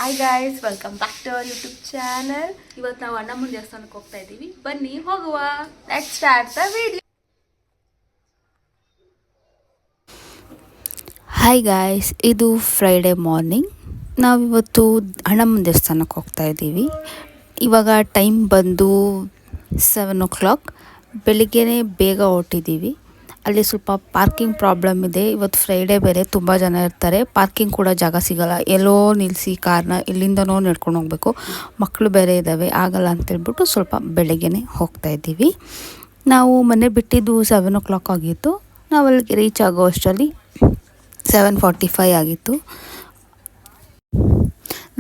Hi guys, welcome back to our YouTube channel. ಇವತ್ತು ನಾವು ಅಣ್ಣಮ್ಮನ ದೇವಸ್ಥಾನಕ್ಕೆ ಹೋಗ್ತಾ ಇದ್ದೀವಿ. ಬನ್ನಿ ಹೋಗುವ. Let's start the video. Hi guys, ಇದು ಫ್ರೈಡೇ ಮಾರ್ನಿಂಗ್. ನಾವಿವತ್ತು ಅಣ್ಣಮ್ಮನ ದೇವಸ್ಥಾನಕ್ಕೆ ಹೋಗ್ತಾ ಇದ್ದೀವಿ. ಇವಾಗ ಟೈಮ್ ಬಂದು 7 o'clock. ಬೆಳಿಗ್ಗೆನೇ ಬೇಗ ಹೊರಟಿದ್ದೀವಿ. ಅಲ್ಲಿ ಸ್ವಲ್ಪ ಪಾರ್ಕಿಂಗ್ ಪ್ರಾಬ್ಲಮ್ ಇದೆ. ಇವತ್ತು ಫ್ರೈಡೇ ಬೇರೆ, ತುಂಬ ಜನ ಇರ್ತಾರೆ. ಪಾರ್ಕಿಂಗ್ ಕೂಡ ಜಾಗ ಸಿಗಲ್ಲ. ಎಲ್ಲೋ ನಿಲ್ಲಿಸಿ ಕಾರ್ನ ಇಲ್ಲಿಂದನೋ ನಡ್ಕೊಂಡು ಹೋಗಬೇಕು. ಮಕ್ಕಳು ಬೇರೆ ಇದ್ದಾವೆ, ಆಗಲ್ಲ ಅಂತೇಳ್ಬಿಟ್ಟು ಸ್ವಲ್ಪ ಬೆಳಗ್ಗೆನೇ ಹೋಗ್ತಾ ಇದ್ದೀವಿ. ನಾವು ಮನೆ ಬಿಟ್ಟಿದ್ದು 7 o'clock ಆಗಿತ್ತು. ನಾವು ಅಲ್ಲಿಗೆ ರೀಚ್ ಆಗೋ ಅಷ್ಟರಲ್ಲಿ 7:45 ಆಗಿತ್ತು.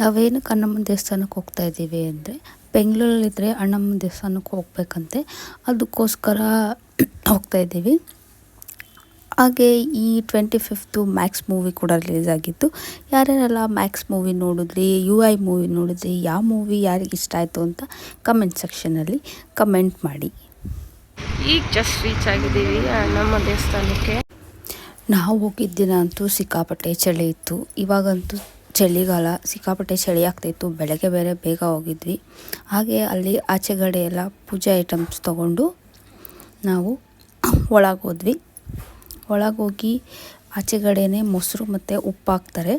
ನಾವೇನಕ್ಕೆ ಅಣ್ಣಮ್ಮನ ದೇವಸ್ಥಾನಕ್ಕೆ ಹೋಗ್ತಾ ಇದ್ದೀವಿ ಅಂದರೆ, ಬೆಂಗಳೂರಲ್ಲಿದ್ದರೆ ಅಣ್ಣಮ್ಮನ ದೇವಸ್ಥಾನಕ್ಕೆ ಹೋಗ್ಬೇಕಂತೆ, ಅದಕ್ಕೋಸ್ಕರ ಹೋಗ್ತಾ ಇದ್ದೀವಿ. ಹಾಗೆ ಈ 25th ಮ್ಯಾಕ್ಸ್ ಮೂವಿ ಕೂಡ ರಿಲೀಸ್ ಆಗಿತ್ತು. ಯಾರ್ಯಾರೆಲ್ಲ ಮ್ಯಾಕ್ಸ್ ಮೂವಿ ನೋಡಿದ್ರಿ, UI ಮೂವಿ ನೋಡಿದ್ರಿ, ಯಾವ ಮೂವಿ ಯಾರಿಗೆ ಇಷ್ಟ ಆಯಿತು ಅಂತ ಕಮೆಂಟ್ ಸೆಕ್ಷನಲ್ಲಿ ಕಮೆಂಟ್ ಮಾಡಿ. ಈಗ ಜಸ್ಟ್ ರೀಚ್ ಆಗಿದ್ದೀವಿ ಅಣ್ಣಮ್ಮ ದೇವಸ್ಥಾನಕ್ಕೆ. ನಾವು ಹೋಗಿದ್ದ ದಿನ ಅಂತೂ ಸಿಕ್ಕಾಪಟ್ಟೆ ಚಳಿ ಇತ್ತು. ಇವಾಗಂತೂ ಚಳಿಗಾಲ, ಸಿಕ್ಕಾಪಟ್ಟೆ ಚಳಿ ಆಗ್ತಾಯಿತ್ತು. ಬೆಳಗ್ಗೆ ಬೇರೆ ಬೇಗ ಹೋಗಿದ್ವಿ. ಹಾಗೆ ಅಲ್ಲಿ ಆಚೆಗಡೆ ಎಲ್ಲ ಪೂಜೆ ಐಟಮ್ಸ್ ತೊಗೊಂಡು ನಾವು ಒಳಗೆ ಹೋದ್ವಿ. ಒಳಗೋಗಿ ಆಚೆಗಡೆನೇ ಮೊಸರು ಮತ್ತು ಉಪ್ಪು ಹಾಕ್ತಾರೆ.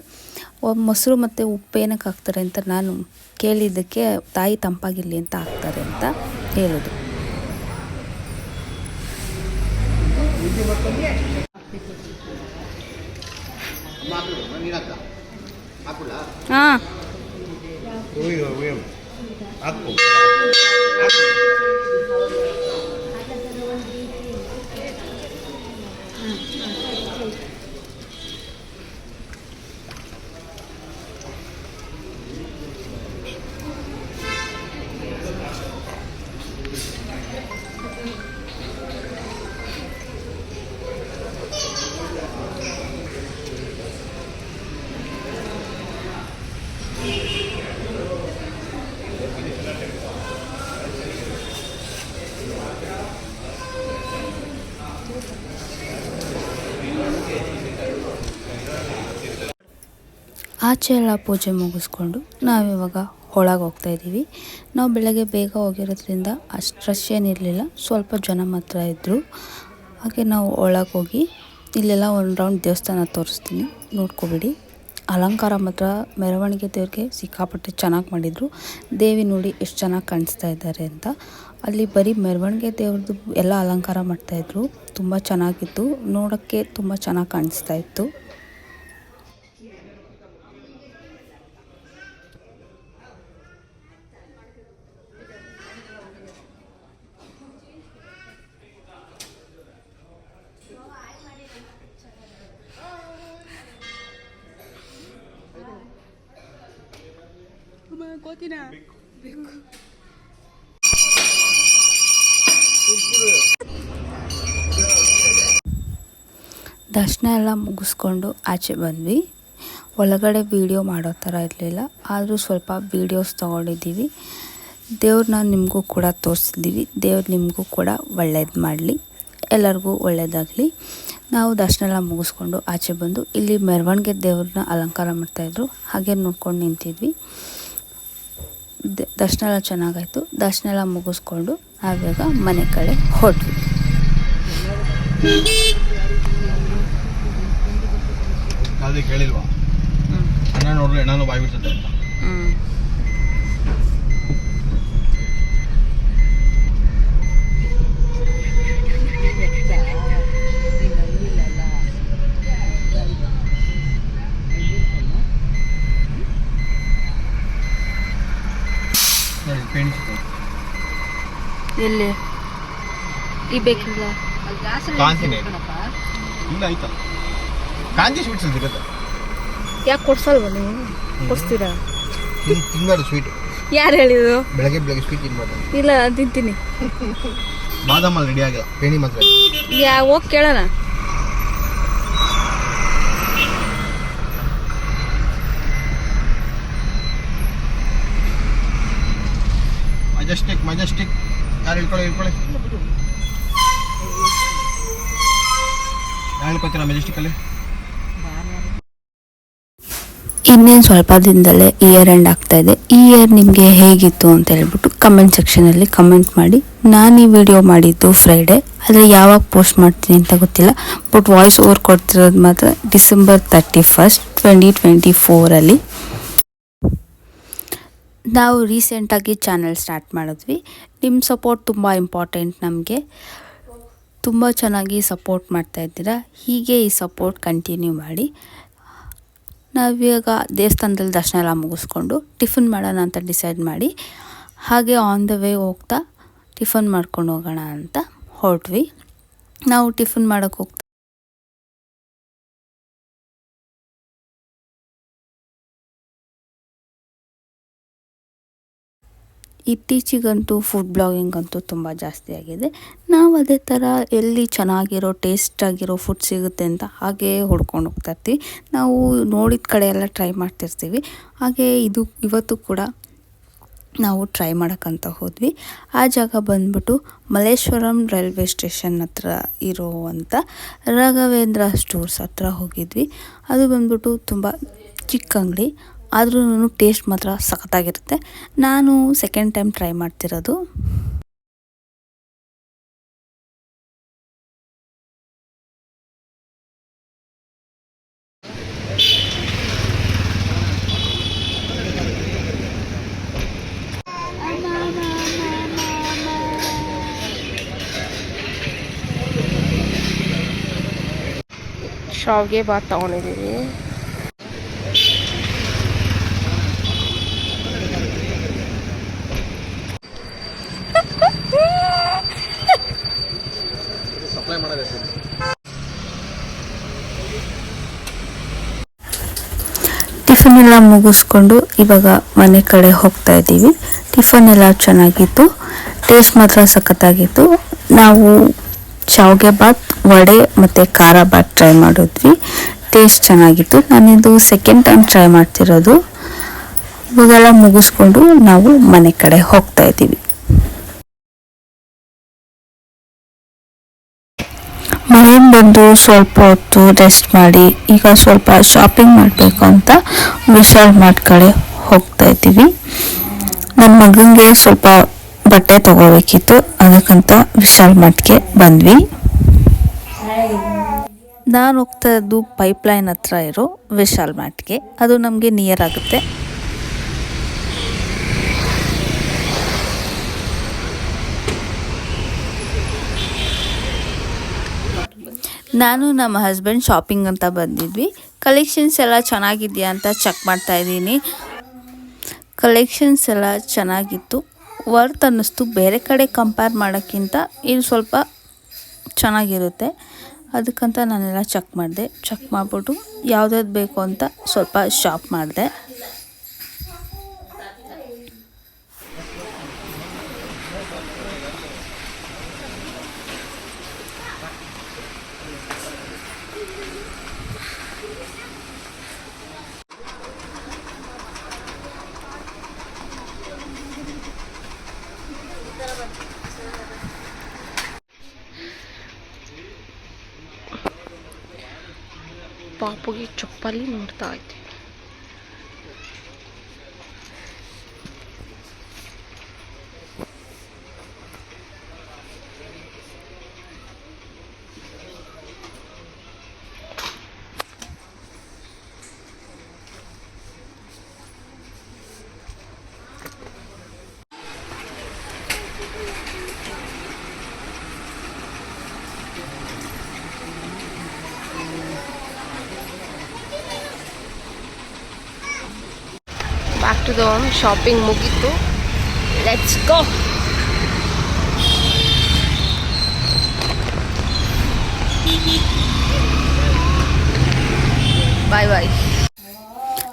ಮೊಸರು ಮತ್ತು ಉಪ್ಪು ಏನಕ್ಕೆ ಹಾಕ್ತಾರೆ ಅಂತ ನಾನು ಕೇಳಿದ್ದಕ್ಕೆ, ತಾಯಿ ತಂಪಾಗಿರಲಿ ಅಂತ ಹಾಕ್ತಾರೆ ಅಂತ ಹೇಳೋದು. ಹಾಂ, ಆಚೆ ಎಲ್ಲ ಪೂಜೆ ಮುಗಿಸ್ಕೊಂಡು ನಾವಿವಾಗ ಒಳಗೆ ಹೋಗ್ತಾ ಇದ್ದೀವಿ. ನಾವು ಬೆಳಗ್ಗೆ ಬೇಗ ಹೋಗಿರೋದ್ರಿಂದ ಅಷ್ಟು ರಶ್ ಏನಿರಲಿಲ್ಲ, ಸ್ವಲ್ಪ ಜನ ಮಾತ್ರ ಇದ್ದರು. ಹಾಗೆ ನಾವು ಒಳಗೆ ಹೋಗಿ ಇಲ್ಲೆಲ್ಲ ಒಂದು ರೌಂಡ್ ದೇವಸ್ಥಾನ ತೋರಿಸ್ತೀನಿ, ನೋಡ್ಕೊಬಿಡಿ. ಅಲಂಕಾರ ಮಾತ್ರ ಮೆರವಣಿಗೆ ದೇವ್ರಿಗೆ ಸಿಕ್ಕಾಪಟ್ಟೆ ಚೆನ್ನಾಗಿ ಮಾಡಿದರು. ದೇವಿ ನೋಡಿ ಎಷ್ಟು ಚೆನ್ನಾಗಿ ಕಾಣಿಸ್ತಾ ಇದ್ದಾರೆ ಅಂತ. ಅಲ್ಲಿ ಬರೀ ಮೆರವಣಿಗೆ ದೇವ್ರದ್ದು ಎಲ್ಲ ಅಲಂಕಾರ ಮಾಡ್ತಾಯಿದ್ರು. ತುಂಬ ಚೆನ್ನಾಗಿತ್ತು, ನೋಡೋಕ್ಕೆ ತುಂಬ ಚೆನ್ನಾಗಿ ಕಾಣಿಸ್ತಾ ಇತ್ತು. ದರ್ಶನ ಎಲ್ಲ ಮುಗಿಸ್ಕೊಂಡು ಆಚೆ ಬಂದ್ವಿ. ಒಳಗಡೆ ವೀಡಿಯೋ ಮಾಡೋ ಥರ ಇರಲಿಲ್ಲ, ಆದರೂ ಸ್ವಲ್ಪ ವೀಡಿಯೋಸ್ ತೊಗೊಂಡಿದ್ದೀವಿ. ದೇವ್ರನ್ನ ನಿಮಗೂ ಕೂಡ ತೋರಿಸಿದ್ದೀವಿ. ದೇವ್ರು ನಿಮಗೂ ಕೂಡ ಒಳ್ಳೇದು ಮಾಡಲಿ, ಎಲ್ಲರಿಗೂ ಒಳ್ಳೆಯದಾಗಲಿ. ನಾವು ದರ್ಶನ ಎಲ್ಲ ಮುಗಿಸ್ಕೊಂಡು ಆಚೆ ಬಂದು ಇಲ್ಲಿ ಮೆರವಣಿಗೆ ದೇವ್ರನ್ನ ಅಲಂಕಾರ ಮಾಡ್ತಾಯಿದ್ರು, ಹಾಗೆ ನೋಡ್ಕೊಂಡು ನಿಂತಿದ್ವಿ. ದರ್ಶನ ಎಲ್ಲ ಚೆನ್ನಾಗಾಯಿತು. ದರ್ಶನ ಎಲ್ಲ ಮುಗಿಸ್ಕೊಂಡು ನಾವೀಗ ಮನೆ ಕಡೆ ಹೊರಟ್ವಿ. ಕೇಳಿಲ್ವಾ ಅಣ್ಣ ನೋಡ್ರಿ, ನಾನು ಬಾಯ್ ಬಿಡ್ತದೆ ಅಂತ. ಎಲ್ಲಿ ಈ ಬೇಕಿಲ್ಲ ಕಾಂತಿನೇ ಇಲ್ಲ, ಆಯ್ತಾ ಕಾಂತಿ ಸ್ವೀಟ್ಸ್ ಸಿಗುತ್ತೆ. ಯಾಕೆ ಕೊಡ್ಸಲ್ವ ನೀವು? ಕೊಡ್ಸ್ತೀರಾ? ತಿನ್ಬಾರ್ದು ಸ್ವೀಟ್. ಯಾರು ಹೇಳಿದ್ರು? ಬೆಳಗ್ಗೆ ಬೆಳಗ್ಗೆ ಸ್ವೀಟ್ ತಿನ್ಬಾರ್ದು. ಇಲ್ಲ, ತಿಂತೀನಿ. ಬಾದಾಮ್ ಅಲ್ಲಿ ರೆಡಿ ಆಗಿಲ್ಲ, ಪೇಣಿ ಮಾತ್ರ. ಹೋಗಿ ಕೇಳೋಣ. ಮೆಜೆಸ್ಟಿಕ್ ಯಾರು ಹೇಳ್ಕೊಳ್ಳಿ ಯಾರು ಹೇಳ್ಕೊತೀರಾ ಮೆಜೆಸ್ಟಿಕ್ ಅಲ್ಲಿ? ಇನ್ನೇನು ಸ್ವಲ್ಪ ದಿನದಲ್ಲೇ ಇಯರ್ ಎಂಡ್ ಆಗ್ತಾ ಇದೆ. ಈ ಇಯರ್ ನಿಮಗೆ ಹೇಗಿತ್ತು ಅಂತ ಹೇಳ್ಬಿಟ್ಟು ಕಮೆಂಟ್ ಸೆಕ್ಷನಲ್ಲಿ ಕಮೆಂಟ್ ಮಾಡಿ. ನಾನು ಈ ವಿಡಿಯೋ ಮಾಡಿದ್ದು ಫ್ರೈಡೇ, ಆದರೆ ಯಾವಾಗ ಪೋಸ್ಟ್ ಮಾಡ್ತೀನಿ ಅಂತ ಗೊತ್ತಿಲ್ಲ. ಬಟ್ ವಾಯ್ಸ್ ಓವರ್ ಕೊಡ್ತಿರೋದು ಮಾತ್ರ ಡಿಸೆಂಬರ್ 31, 2024 ನಾವು ರೀಸೆಂಟಾಗಿ ಚಾನಲ್ ಸ್ಟಾರ್ಟ್ ಮಾಡಿದ್ವಿ. ನಿಮ್ಮ ಸಪೋರ್ಟ್ ತುಂಬ ಇಂಪಾರ್ಟೆಂಟ್ ನಮಗೆ. ತುಂಬ ಚೆನ್ನಾಗಿ ಸಪೋರ್ಟ್ ಮಾಡ್ತಾಯಿದ್ದೀರಾ. ಹೀಗೆ ಈ ಸಪೋರ್ಟ್ ಕಂಟಿನ್ಯೂ ಮಾಡಿ. ನಾವಿವಾಗ ದೇವಸ್ಥಾನದಲ್ಲಿ ದರ್ಶನ ಎಲ್ಲ ಮುಗಿಸ್ಕೊಂಡು ಟಿಫನ್ ಮಾಡೋಣ ಅಂತ ಡಿಸೈಡ್ ಮಾಡಿ, ಹಾಗೆ ಆನ್ ದ ವೇ ಹೋಗ್ತಾ ಟಿಫನ್ ಮಾಡ್ಕೊಂಡು ಹೋಗೋಣ ಅಂತ ಹೊರಟ್ವಿ. ನಾವು ಟಿಫನ್ ಮಾಡೋಕ್ಕೆ ಹೋಗ್ತಾ ಇತ್ತೀಚಿಗಂತೂ ಫುಡ್ ಬ್ಲಾಗಿಂಗ್ ಅಂತೂ ತುಂಬ ಜಾಸ್ತಿ ಆಗಿದೆ. ನಾವು ಅದೇ ಥರ ಎಲ್ಲಿ ಚೆನ್ನಾಗಿರೋ ಟೇಸ್ಟಾಗಿರೋ ಫುಡ್ ಸಿಗುತ್ತೆ ಅಂತ ಹಾಗೇ ಹುಡ್ಕೊಂಡು ಹೋಗ್ತಾ ಇರ್ತೀವಿ. ನಾವು ನೋಡಿದ ಕಡೆ ಎಲ್ಲ ಟ್ರೈ ಮಾಡ್ತಿರ್ತೀವಿ. ಹಾಗೆ ಇವತ್ತು ಕೂಡ ನಾವು ಟ್ರೈ ಮಾಡೋಕ್ಕಂತ ಹೋದ್ವಿ. ಆ ಜಾಗ ಬಂದ್ಬಿಟ್ಟು ಮಲ್ಲೇಶ್ವರಂ ರೈಲ್ವೆ ಸ್ಟೇಷನ್ ಹತ್ರ ಇರೋವಂಥ ರಾಘವೇಂದ್ರ ಸ್ಟೋರ್ಸ್ ಹತ್ರ ಹೋಗಿದ್ವಿ. ಅದು ಬಂದ್ಬಿಟ್ಟು ತುಂಬ ಚಿಕ್ಕ ಅಂಗಡಿ, ಆದ್ರೂ ಟೇಸ್ಟ್ ಮಾತ್ರ ಸಖತ್ತಾಗಿರುತ್ತೆ. ನಾನು ಸೆಕೆಂಡ್ ಟೈಮ್ ಟ್ರೈ ಮಾಡ್ತಿರೋದು. ಶಾವಿಗೆ ಬಾತ್ ತಗೊಂಡಿದ್ದೀವಿ. ಸಪ್ಲೈ ಮಾಡೋದೈತೆ. ಟಿಫನ್ ಎಲ್ಲ ಮುಗಿಸ್ಕೊಂಡು ಇವಾಗ ಮನೆ ಕಡೆ ಹೋಗ್ತಾ ಇದ್ದೀವಿ. ಟಿಫನ್ ಎಲ್ಲ ಚೆನ್ನಾಗಿತ್ತು, ಟೇಸ್ಟ್ ಮಾತ್ರ ಸಖತ್ತಾಗಿತ್ತು. ನಾವು ಶಾವಿಗೆ ಬಾತ್, ವಡೆ ಮತ್ತು ಖಾರ ಬಾತ್ ಟ್ರೈ ಮಾಡಿದ್ವಿ. ಟೇಸ್ಟ್ ಚೆನ್ನಾಗಿತ್ತು. ನಾನಿದು ಸೆಕೆಂಡ್ ಟೈಮ್ ಟ್ರೈ ಮಾಡ್ತಿರೋದು. ಇವಾಗೆಲ್ಲ ಮುಗಿಸ್ಕೊಂಡು ನಾವು ಮನೆ ಕಡೆ ಹೋಗ್ತಾ ಇದ್ದೀವಿ. ಮನೆಗೆ ಬಂದು ಸ್ವಲ್ಪ ಹೊತ್ತು ರೆಸ್ಟ್ ಮಾಡಿ ಈಗ ಸ್ವಲ್ಪ ಶಾಪಿಂಗ್ ಮಾಡಬೇಕು ಅಂತ ವಿಶಾಲ್ ಮಾರ್ಟ್ ಕಡೆ ಹೋಗ್ತಾ ಇದ್ದೀವಿ. ನನ್ನ ಮಗನಿಗೆ ಸ್ವಲ್ಪ ಬಟ್ಟೆ ತಗೋಬೇಕಿತ್ತು, ಅದಕ್ಕಂತ ವಿಶಾಲ್ ಮಾರ್ಟ್ಗೆ ಬಂದ್ವಿ. ನಾನು ಹೋಗ್ತಾ ಇದ್ದು ಪೈಪ್ಲೈನ್ ಹತ್ರ ಇರೋ ವಿಶಾಲ್ ಮಾರ್ಟ್ಗೆ. ಅದು ನಮಗೆ ನಿಯರ್ ಆಗುತ್ತೆ. ನಾನು ನಮ್ಮ ಹಸ್ಬೆಂಡ್ ಶಾಪಿಂಗ್ ಅಂತ ಬಂದಿದ್ವಿ. ಕಲೆಕ್ಷನ್ಸ್ ಎಲ್ಲ ಚೆನ್ನಾಗಿದೆಯಾ ಅಂತ ಚೆಕ್ ಮಾಡ್ತಾ ಇದ್ದೀನಿ. ಕಲೆಕ್ಷನ್ಸ್ ಎಲ್ಲ ಚೆನ್ನಾಗಿತ್ತು, ವರ್ತ್ ಅನ್ನಿಸ್ತು. ಬೇರೆ ಕಡೆ ಕಂಪೇರ್ ಮಾಡೋಕ್ಕಿಂತ ಇಲ್ಲಿ ಸ್ವಲ್ಪ ಚೆನ್ನಾಗಿರುತ್ತೆ. ಅದಕ್ಕಂತ ನಾನೆಲ್ಲ ಚೆಕ್ ಮಾಡಿಬಿಟ್ಟು ಯಾವುದಾದ್ರು ಬೇಕು ಅಂತ ಸ್ವಲ್ಪ ಶಾಪ್ ಮಾಡಿದೆ. ಪಾಪುಗೆ ಚಪ್ಪಲಿ ನೋಡ್ತಾ ಇದ್ದೆ. Back to the home. Shopping ಮುಗೀತು. Let's go. Bye bye.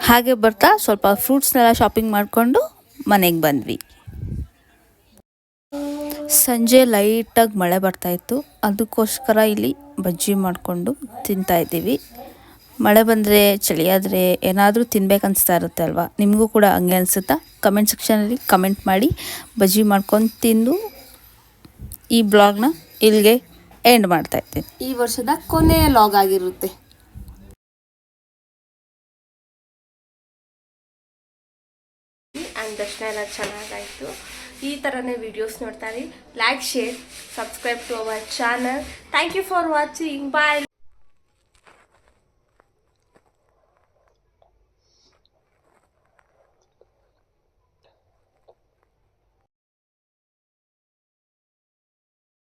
ಹಾಗೆ ಬರ್ತಾ ಸ್ವಲ್ಪ ಫ್ರೂಟ್ಸ್ನೆಲ್ಲ ಶಾಪಿಂಗ್ ಮಾಡಿಕೊಂಡು ಮನೆಗೆ ಬಂದ್ವಿ. ಸಂಜೆ ಲೈಟಾಗಿ ಮಳೆ ಬರ್ತಾಯಿತ್ತು, ಅದಕ್ಕೋಸ್ಕರ ಇಲ್ಲಿ ಬಜ್ಜಿ ಮಾಡಿಕೊಂಡು ತಿಂತಾಯಿದ್ದೀವಿ. ಮಳೆ ಬಂದರೆ ಚಳಿ ಆದರೆ ಏನಾದರೂ ತಿನ್ಬೇಕನ್ನಿಸ್ತಾ ಇರುತ್ತೆ ಅಲ್ವಾ? ನಿಮಗೂ ಕೂಡ ಹಂಗೆ ಅನಿಸುತ್ತಾ? ಕಮೆಂಟ್ ಸೆಕ್ಷನಲ್ಲಿ ಕಮೆಂಟ್ ಮಾಡಿ. ಬಜ್ಜಿ ಮಾಡ್ಕೊಂಡು ತಿಂದು ಈ ಬ್ಲಾಗ್ನ ಇಲ್ಲಿಗೆ ಎಂಡ್ ಮಾಡ್ತಾಯಿದ್ದೀನಿ. ಈ ವರ್ಷದ ಕೊನೆಯ ಲಾಗ್ ಆಗಿರುತ್ತೆ. ಆ್ಯಂಡ್ ದರ್ಶನ ಎಲ್ಲ ಚೆನ್ನಾಗಾಯಿತು. ಈ ಥರನೇ ವೀಡಿಯೋಸ್ ನೋಡ್ತಾ ಇರಿ. Like, share, subscribe to our channel. Thank you for watching. Bye.